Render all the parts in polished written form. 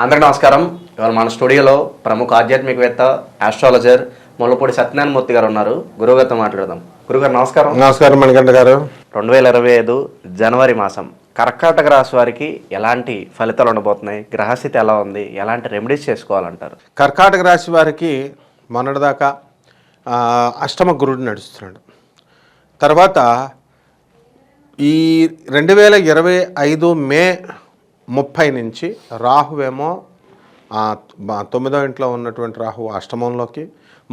అందరికీ నమస్కారం. ఇవాళ మన స్టూడియోలో ప్రముఖ ఆధ్యాత్మికవేత్త ఆస్ట్రాలజర్ ముల్లపూడి సత్యనారాయణ మూర్తి గారు ఉన్నారు. గురువుగారితో మాట్లాడదాం. గురుగారు నమస్కారం. నమస్కారం మణికంఠ గారు. 2025 జనవరి మాసం కర్కాటక రాశి వారికి ఎలాంటి ఫలితాలు ఉండబోతున్నాయి? గ్రహస్థితి ఎలా ఉంది? ఎలాంటి రెమెడీస్ చేసుకోవాలంటారు? కర్కాటక రాశి వారికి మొన్నటిదాకా అష్టమ గురుడు నడుస్తున్నాడు. తర్వాత ఈ 2025 మే 30 నుంచి రాహువేమో 9వ ఇంట్లో ఉన్నటువంటి రాహు అష్టమంలోకి,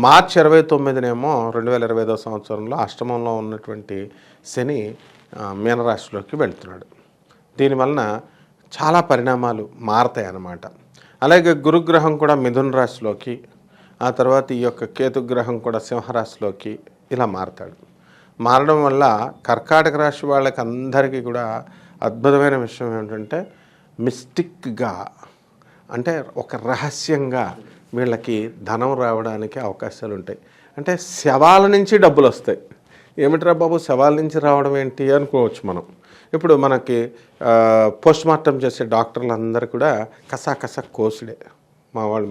మార్చి 29నేమో 2025 సంవత్సరంలో అష్టమంలో ఉన్నటువంటి శని మీనరాశిలోకి వెళ్తున్నాడు. దీనివలన చాలా పరిణామాలు మారతాయి అన్నమాట. అలాగే గురుగ్రహం కూడా మిథున రాశిలోకి, ఆ తర్వాత ఈ యొక్క కేతుగ్రహం కూడా సింహరాశిలోకి ఇలా మారతాడు. మారడం వల్ల కర్కాటక రాశి వాళ్ళకి అందరికీ కూడా అద్భుతమైన విషయం ఏమిటంటే మిస్టిక్గా, అంటే ఒక రహస్యంగా వీళ్ళకి ధనం రావడానికి అవకాశాలు ఉంటాయి. అంటే శవాల నుంచి డబ్బులు వస్తాయి. ఏమిట్రా బాబు శవాల నుంచి రావడం ఏంటి అనుకోవచ్చు మనం. ఇప్పుడు మనకి పోస్ట్ మార్టం చేసే డాక్టర్లు అందరూ కూడా కసా కోసుడే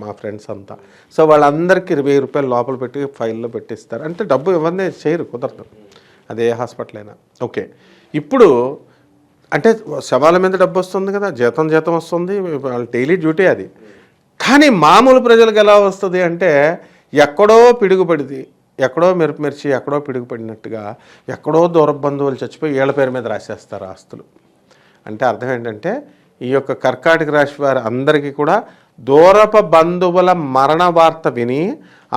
మా ఫ్రెండ్స్ అంతా. సో వాళ్ళందరికీ 1000 రూపాయలు లోపల పెట్టి ఫైల్లో పెట్టిస్తారు. అంటే డబ్బు ఎవరినే చేయరు, కుదరదు, అదే హాస్పిటల్ అయినా. ఓకే, ఇప్పుడు అంటే శవాల మీద డబ్బు వస్తుంది కదా, జీతం వస్తుంది, వాళ్ళ డైలీ డ్యూటీ అది. కానీ మామూలు ప్రజలకు ఎలా వస్తుంది అంటే ఎక్కడో పిడుగుపడింది, ఎక్కడో మెరిచి ఎక్కడో పిడుగుపడినట్టుగా ఎక్కడో దూర బంధువులు చచ్చిపోయి వీళ్ళ పేరు మీద రాసేస్తారు ఆస్తులు. అంటే అర్థం ఏంటంటే ఈ యొక్క కర్కాటక రాశి వారి అందరికీ కూడా దూరప బంధువుల మరణ వార్త విని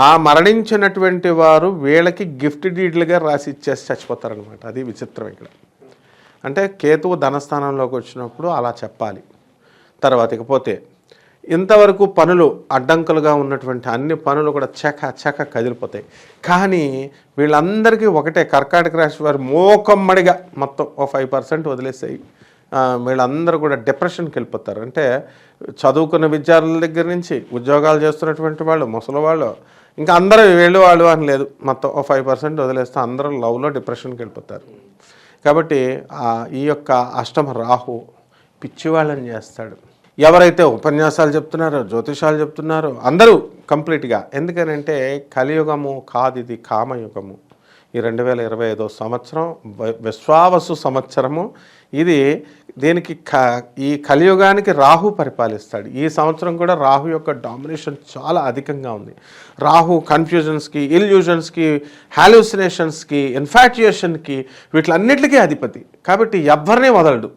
ఆ మరణించినటువంటి వారు వీళ్ళకి గిఫ్ట్ డీడ్లుగా రాసి ఇచ్చేసి చచ్చిపోతారనమాట. అది విచిత్రం ఇక్కడ. అంటే కేతువు ధనస్థానంలోకి వచ్చినప్పుడు అలా చెప్పాలి. తర్వాత ఇకపోతే ఇంతవరకు పనులు అడ్డంకులుగా ఉన్నటువంటి అన్ని పనులు కూడా చక కదిలిపోతాయి. కానీ వీళ్ళందరికీ ఒకటే, కర్కాటక రాశి వారు మోకమ్మడిగా మొత్తం 5% వదిలేసాయి. వీళ్ళందరూ కూడా డిప్రెషన్కి వెళ్ళిపోతారు. అంటే చదువుకున్న విద్యార్థుల దగ్గర నుంచి ఉద్యోగాలు చేస్తున్నటువంటి వాళ్ళు, ముసలి వాళ్ళు, ఇంకా అందరూ వాళ్ళు అని లేదు, మొత్తం 5% వదిలేస్తే అందరూ లవ్లో డిప్రెషన్కి వెళ్ళిపోతారు. కాబట్టి ఈ యొక్క అష్టమ రాహు పిచ్చివాళ్ళని చేస్తాడు. ఎవరైతే ఉపన్యాసాలు చెప్తున్నారో, జ్యోతిషాలు చెప్తున్నారో అందరూ కంప్లీట్గా. ఎందుకనంటే కలియుగము కాదు, ఇది కామయుగము. ఈ 2025 సంవత్సరం విశ్వావసు సంవత్సరము. ఇది దీనికి ఈ కలియుగానికి రాహు పరిపాలిస్తాడు. ఈ సంవత్సరం కూడా రాహు యొక్క డామినేషన్ చాలా అధికంగా ఉంది. రాహు కన్ఫ్యూజన్స్కి, ఇల్యూజన్స్కి, హాలూసినేషన్స్కి, ఇన్ఫాట్యుయేషన్కి, వీటిలన్నిటికీ అధిపతి. కాబట్టి ఎవరిని వదలడు.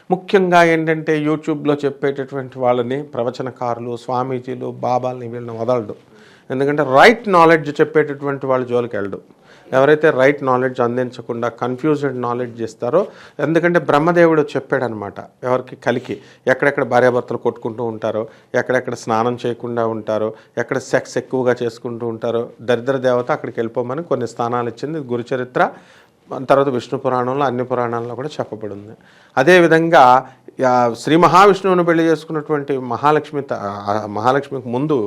ముఖ్యంగా ఏంటంటే యూట్యూబ్లో చెప్పేటటువంటి వాళ్ళని, ప్రవచనకారులు, స్వామీజీలు, బాబాల్ని, వీళ్ళని వదలడు. ఎందుకంటే రైట్ నాలెడ్జ్ చెప్పేటటువంటి వాళ్ళు జోలికి వెళ్ళడు. ఎవరైతే రైట్ నాలెడ్జ్ అందించకుండా కన్ఫ్యూజ్డ్ నాలెడ్జ్ ఇస్తారో, ఎందుకంటే బ్రహ్మదేవుడు చెప్పాడనమాట ఎవరికి, కలికి, ఎక్కడెక్కడ భార్యాభర్తలు కొట్టుకుంటూ ఉంటారో, ఎక్కడెక్కడ స్నానం చేయకుండా ఉంటారో, ఎక్కడ సెక్స్ ఎక్కువగా చేసుకుంటూ ఉంటారో, దరిద్ర దేవత అక్కడికి వెళ్ళిపోమని కొన్ని స్థానాలు ఇచ్చింది గురుచరిత్ర. తర్వాత విష్ణు పురాణంలో, అన్ని పురాణాల్లో కూడా చెప్పబడింది. అదేవిధంగా శ్రీ మహావిష్ణువుని పెళ్లి చేసుకున్నటువంటి మహాలక్ష్మికి ముందు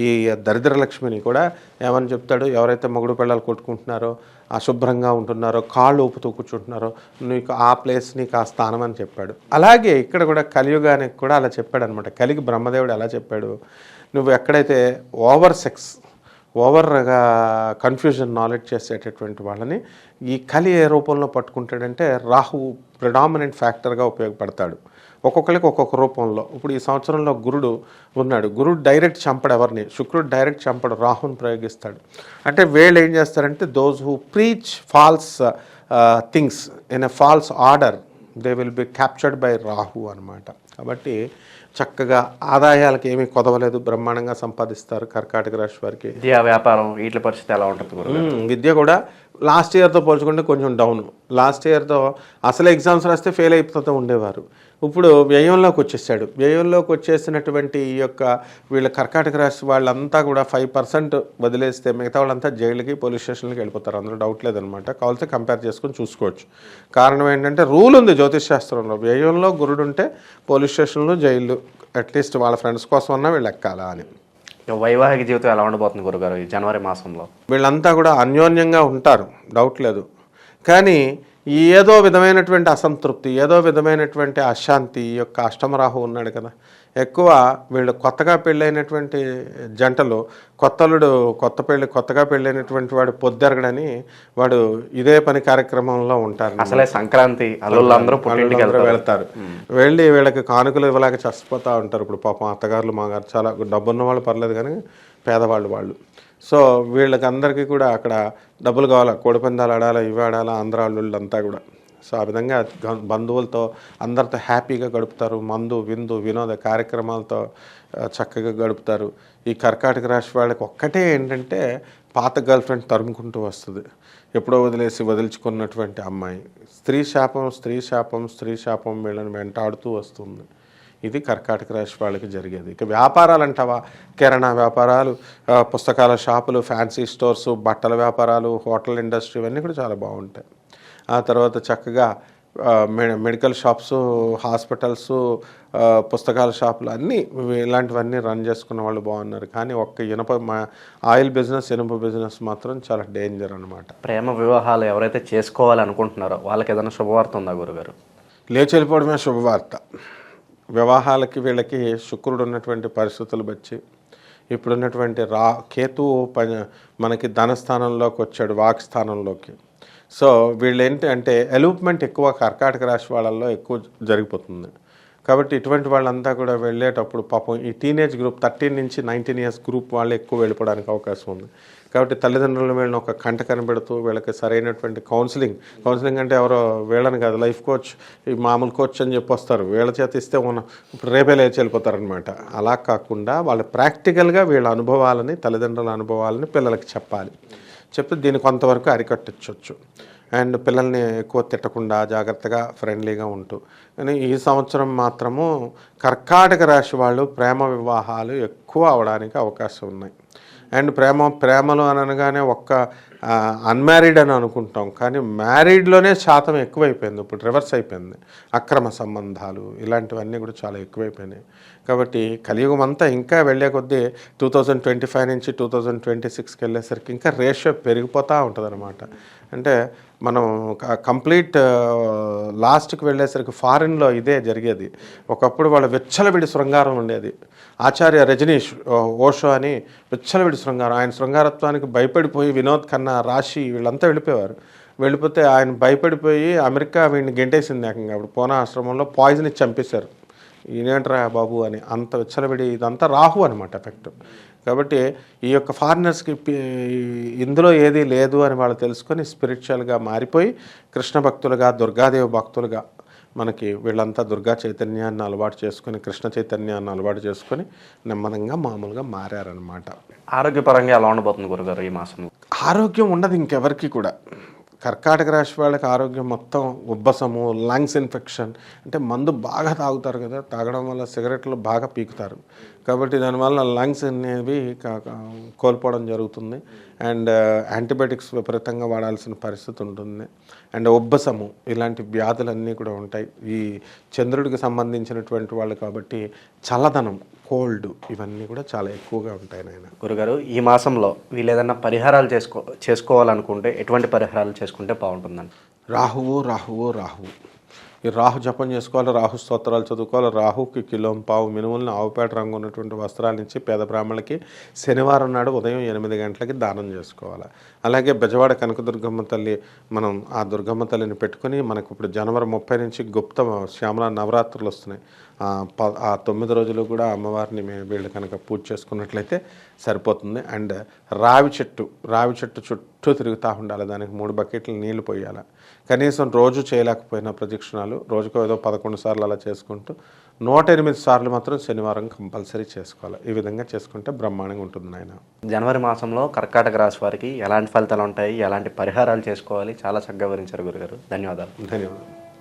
ఈ దరిద్రలక్ష్మిని కూడా ఏమని చెప్తాడు, ఎవరైతే మొగుడు పిల్లలు కొట్టుకుంటున్నారో, అశుభ్రంగా ఉంటున్నారో, కాళ్ళు ఊపుతూ కూర్చుంటున్నారో, నీకు ఆ ప్లేస్, నీకు ఆ స్థానం అని చెప్పాడు. అలాగే ఇక్కడ కూడా కలియుగానికి కూడా అలా చెప్పాడు అనమాట. కలిగి బ్రహ్మదేవుడు ఎలా చెప్పాడు, నువ్వు ఎక్కడైతే ఓవర్గా కన్ఫ్యూజన్ నాలెడ్జ్ చేసేటటువంటి వాళ్ళని ఈ కలి ఏ రూపంలో పట్టుకుంటాడంటే రాహువు ప్రిడామినెంట్ ఫ్యాక్టర్గా ఉపయోగపడతాడు. ఒక్కొక్కరికి ఒక్కొక్క రూపంలో. ఇప్పుడు ఈ సంవత్సరంలో గురుడు ఉన్నాడు. గురుడు డైరెక్ట్ చంపడు ఎవరిని, శుక్రుడు డైరెక్ట్ చంపడు, రాహుని ప్రయోగిస్తాడు. అంటే వీళ్ళు ఏం చేస్తారంటే those who preach false things in a false order, they will be captured by Rahu అనమాట. కాబట్టి చక్కగా ఆదాయాలకు ఏమీ కొదవలేదు, బ్రహ్మాండంగా సంపాదిస్తారు కర్కాటక రాశి వారికి. విద్యా, వ్యాపారం, వీటి పరిస్థితి ఎలా ఉంటుంది? విద్య కూడా లాస్ట్ ఇయర్తో పోల్చుకుంటే కొంచెం డౌన్. లాస్ట్ ఇయర్తో అసలు ఎగ్జామ్స్ రాస్తే ఫెయిల్ అయిపోతూ ఉండేవారు. ఇప్పుడు వ్యయంలోకి వచ్చేసాడు. వ్యయంలోకి వచ్చేసినటువంటి ఈ యొక్క వీళ్ళ కర్కాటక రాశి వాళ్ళంతా కూడా 5% వదిలేస్తే మిగతా వాళ్ళంతా జైలుకి, పోలీస్ స్టేషన్లకి వెళ్ళిపోతారు. అందులో డౌట్ లేదనమాట. కావాల్సి కంపేర్ చేసుకొని చూసుకోవచ్చు. కారణం ఏంటంటే రూల్ ఉంది జ్యోతిష్ శాస్త్రంలో, వ్యయంలో గురుడు ఉంటే పోలీస్ స్టేషన్లు, జైళ్ళు, అట్లీస్ట్ వాళ్ళ ఫ్రెండ్స్ కోసం అన్నా వీళ్ళు ఎక్కాలా అని. వైవాహిక జీవితం ఎలా ఉండబోతుంది గురుగారు ఈ జనవరి మాసంలో? వీళ్ళంతా కూడా అన్యోన్యంగా ఉంటారు, డౌట్ లేదు. కానీ ఏదో విధమైనటువంటి అసంతృప్తి, ఏదో విధమైనటువంటి అశాంతి. ఈ యొక్క అష్టమరాహు ఉన్నాడు కదా, ఎక్కువ వీళ్ళు కొత్తగా పెళ్ళైనటువంటి జంటలు, కొత్తగా పెళ్ళైనటువంటి వాడు పొద్దెరగడని వాడు ఇదే పని కార్యక్రమంలో ఉంటారు. అసలే సంక్రాంతి అల్లుళ్ళందరూ పుట్టింటికి వెళ్తారు. వెళ్ళి వీళ్ళకి కానుకలు ఇవ్వలేక చచ్చిపోతూ ఉంటారు. ఇప్పుడు పాపం అత్తగారులు మాగారు చాలా డబ్బున్న వాళ్ళు పర్లేదు, కానీ పేదవాళ్ళు వాళ్ళు. సో వీళ్ళకి అందరికీ కూడా అక్కడ డబ్బులు కావాలా, కోడిపందాలు ఆడాలా, ఇవి ఆడాలా, ఆంధ్రాళ్ళంతా కూడా. సో ఆ విధంగా బంధువులతో అందరితో హ్యాపీగా గడుపుతారు. మందు విందు వినోద కార్యక్రమాలతో చక్కగా గడుపుతారు. ఈ కర్కాటక రాశి వాళ్ళకి ఒక్కటే ఏంటంటే, పాత గర్ల్ ఫ్రెండ్ తరుముకుంటూ వస్తుంది. ఎప్పుడో వదిలించుకున్నటువంటి అమ్మాయి, స్త్రీ శాపం వీళ్ళని వెంటాడుతూ వస్తుంది. ఇది కర్కాటక రాశి వాళ్ళకి జరిగేది. ఇక వ్యాపారాలు అంటావా, కిరాణా వ్యాపారాలు, పుస్తకాల షాపులు, ఫ్యాన్సీ స్టోర్సు, బట్టల వ్యాపారాలు, హోటల్ ఇండస్ట్రీ ఇవన్నీ కూడా చాలా బాగుంటాయి. ఆ తర్వాత చక్కగా మెడికల్ షాప్స్, హాస్పిటల్స్, పుస్తకాల షాపులు అన్నీ ఇలాంటివన్నీ రన్ చేసుకున్న వాళ్ళు బాగున్నారు. కానీ ఆయిల్ బిజినెస్, ఇనుప బిజినెస్ మాత్రం చాలా డేంజర్ అనమాట. ప్రేమ వివాహాలు ఎవరైతే చేసుకోవాలనుకుంటున్నారో వాళ్ళకి ఏదైనా శుభవార్త ఉందా గురుగారు? లేచి వెళ్ళిపోవడమే శుభవార్త. వివాహాలకి వీళ్ళకి శుక్రుడు ఉన్నటువంటి పరిస్థితులు బట్టి ఇప్పుడున్నటువంటి కేతువు మనకి ధనస్థానంలోకి వచ్చాడు, వాక్ స్థానంలోకి. సో వీళ్ళు ఏంటి అంటే ఎలూప్మెంట్ ఎక్కువ కర్కాటక రాశి వాళ్ళల్లో ఎక్కువ జరిగిపోతుంది. కాబట్టి ఇటువంటి వాళ్ళంతా కూడా వెళ్ళేటప్పుడు పాపం ఈ టీనేజ్ గ్రూప్ 13 నుంచి 19 ఇయర్స్ గ్రూప్ వాళ్ళు ఎక్కువ వెళ్ళిపోవడానికి అవకాశం ఉంది. కాబట్టి తల్లిదండ్రులు వీళ్ళని ఒక కంట కనిపెడుతూ వీళ్ళకి సరైనటువంటి కౌన్సిలింగ్ అంటే ఎవరో వీళ్ళని కాదు, లైఫ్ కోచ్, ఈ మామూలు కోచ్ అని చెప్పి వస్తారు, వీళ్ళ చేత ఇస్తే ఇప్పుడు రేపే లేచి వెళ్ళిపోతారనమాట. అలా కాకుండా వాళ్ళు ప్రాక్టికల్గా వీళ్ళ అనుభవాలని, తల్లిదండ్రుల అనుభవాలని పిల్లలకి చెప్తే దీన్ని కొంతవరకు అరికట్టచ్చు. అండ్ పిల్లల్ని ఎక్కువ తిట్టకుండా జాగ్రత్తగా ఫ్రెండ్లీగా ఉంటూ. కానీ ఈ సంవత్సరం మాత్రము కర్కాటక రాశి వాళ్ళు ప్రేమ వివాహాలు ఎక్కువ అవడానికి అవకాశం ఉన్నాయి. అండ్ ప్రేమలో అనగానే ఒక్క అన్మ్యారీడ్ అని అనుకుంటాం, కానీ మ్యారీడ్లోనే శాతం ఎక్కువైపోయింది. ఇప్పుడు రివర్స్ అయిపోయింది. అక్రమ సంబంధాలు ఇలాంటివన్నీ కూడా చాలా ఎక్కువైపోయినాయి. కాబట్టి కలియుగం అంతా ఇంకా వెళ్ళే కొద్దీ 2025 నుంచి 2026కి వెళ్ళేసరికి ఇంకా రేషియో పెరిగిపోతూ ఉంటుంది అనమాట. అంటే మనం కంప్లీట్ లాస్ట్కి వెళ్ళేసరికి ఫారిన్లో ఇదే జరిగేది. ఒకప్పుడు వాళ్ళ విచ్చలవిడి శృంగారం ఉండేది. ఆచార్య రజనీష్ ఓషో అని విచ్చలవిడి శృంగారం, ఆయన శృంగారత్వానికి భయపడిపోయి వినోద్ ఖన్నా, రాశి వీళ్ళంతా వెళ్ళిపోతే ఆయన భయపడిపోయి అమెరికా వీడిని గెంటేసింది ఏకంగా. అప్పుడు పూనా ఆశ్రమంలో పాయిజన్ ఇచ్చి చంపేశారు. ఈయనేంట్రా బాబు అని, అంత విచ్చలవిడి. ఇదంతా రాహు అనమాట ఎఫెక్ట్. కాబట్టి ఈ యొక్క ఫారినర్స్కి ఇందులో ఏదీ లేదు అని వాళ్ళు తెలుసుకొని స్పిరిచువల్గా మారిపోయి కృష్ణ భక్తులుగా, దుర్గాదేవి భక్తులుగా మనకి వీళ్ళంతా దుర్గా చైతన్యాన్ని అలవాటు చేసుకొని, కృష్ణ చైతన్యాన్ని అలవాటు చేసుకొని నెమ్మదంగా మామూలుగా మారారనమాట. ఆరోగ్యపరంగా ఎలా ఉండబోతుంది గురుగారు ఈ మాసం? ఆరోగ్యం ఉండదు ఇంకెవరికి కూడా. కర్కాటక రాశి వాళ్ళకి ఆరోగ్యం మొత్తం ఉబ్బసము, లంగ్స్ ఇన్ఫెక్షన్. అంటే మందు బాగా తాగుతారు కదా, తాగడం వల్ల సిగరెట్లు బాగా పీకుతారు. కాబట్టి దానివల్ల లంగ్స్ అనేవి కోల్పోవడం జరుగుతుంది. అండ్ యాంటీబయాటిక్స్ విపరీతంగా వాడాల్సిన పరిస్థితి ఉంటుంది. అండ్ ఉబ్బసము ఇలాంటి వ్యాధులన్నీ కూడా ఉంటాయి. ఈ చంద్రుడికి సంబంధించినటువంటి వాళ్ళు కాబట్టి చల్లదనం, కోల్డ్ ఇవన్నీ కూడా చాలా ఎక్కువగా ఉంటాయి. నాయన గురుగారు, ఈ మాసంలో వీళ్ళు ఏదైనా పరిహారాలు చేసుకోవాలనుకుంటే ఎటువంటి పరిహారాలు చేసుకుంటే బాగుంటుందండి? రాహువు ఈ రాహు జపం చేసుకోవాలి, రాహు స్తోత్రాలు చదువుకోవాలి. రాహుకి కిలోం పావు మినుములను ఆవుపేట రంగు ఉన్నటువంటి వస్త్రాల నుంచి పేద బ్రాహ్మణులకి శనివారం నాడు ఉదయం 8 గంటలకి దానం చేసుకోవాలి. అలాగే బెజవాడ కనకదుర్గమ్మ తల్లి, మనం ఆ దుర్గమ్మ తల్లిని పెట్టుకుని మనకు ఇప్పుడు జనవరి 30 నుంచి గుప్త శ్యామల నవరాత్రులు వస్తున్నాయి. ఆ 9 రోజులు కూడా అమ్మవారిని వీళ్ళు కనుక పూజ చేసుకున్నట్లయితే సరిపోతుంది. అండ్ రావి చెట్టు చుట్టూ తిరుగుతూ ఉండాలి. దానికి 3 బకెట్లు నీళ్లు పోయాలి. కనీసం రోజు చేయలేకపోయినా ప్రదక్షిణాలు రోజుకో ఏదో 11 సార్లు అలా చేసుకుంటూ 108 సార్లు మాత్రం శనివారం కంపల్సరీ చేసుకోవాలి. ఈ విధంగా చేసుకుంటే బ్రహ్మాండంగా ఉంటుంది నాయన. జనవరి మాసంలో కర్కాటక రాశి వారికి ఎలాంటి ఫలితాలు ఉంటాయి, ఎలాంటి పరిహారాలు చేసుకోవాలి, చాలా చక్కగా వివరించారు గురుగారు. ధన్యవాదాలు.